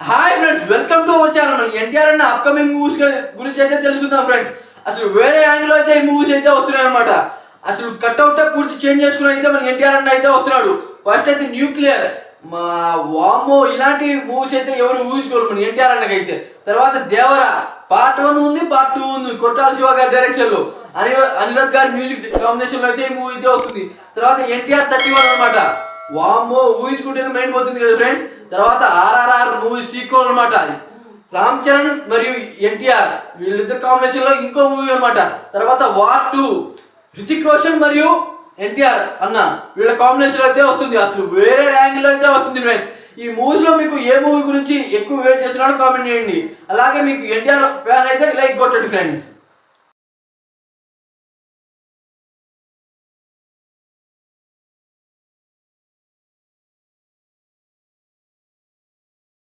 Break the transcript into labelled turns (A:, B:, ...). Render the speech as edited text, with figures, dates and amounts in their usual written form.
A: Hi friends, welcome to our channel. NTR అన్న upcoming movies గురించి అయితే తెలుసుకుందాం ఫ్రెండ్స్. అసలు వేరే యాంగిల్ అయితే ఈ మూవీస్ అయితే వస్తున్నాయి అనమాట. అసలు కట్అవుట్ పూర్తి చేంజ్ చేసుకుని అయితే మన ఎన్టీఆర్ అన్న అయితే వస్తున్నాడు. ఫస్ట్ అయితే న్యూక్లియర్, మా వామో ఇలాంటి మూవీస్ అయితే ఎవరు ఊహించుకోరు మన ఎన్టీఆర్ అన్నకైతే. తర్వాత దేవరా పార్ట్ 1 ఉంది, పార్ట్ 2 ఉంది. కొట్టాల శివ గారి డైరెక్షన్ లో, అనిరుద్ గారి మ్యూజిక్ కాంబినేషన్ లో అయితే ఈ మూవీ అయితే వస్తుంది. తర్వాత ఎన్టీఆర్ 31 అనమాట. వామ్మో ఊహించుకుంటే మైండ్ పోతుంది కదా ఫ్రెండ్స్. తర్వాత RRR మూవీ సీక్వెల్ అనమాట. రామ్ చరణ్ మరియు ఎన్టీఆర్ వీళ్ళిద్దరు కాంబినేషన్ లో ఇంకో మూవీ అనమాట. తర్వాత వార్ 2 హృతిక్ రోషన్ మరియు ఎన్టీఆర్ అన్న వీళ్ళ కాంబినేషన్ అయితే వస్తుంది. అసలు వేరే యాంగిల్ అయితే వస్తుంది ఫ్రెండ్స్. ఈ మూవీస్ లో మీకు ఏ మూవీ గురించి ఎక్కువ వెయిట్ చేస్తున్నారో కామెంట్ చేయండి. అలాగే మీకు ఎన్టీఆర్ ఫ్యాన్ అయితే లైక్ కొట్టండి ఫ్రెండ్స్.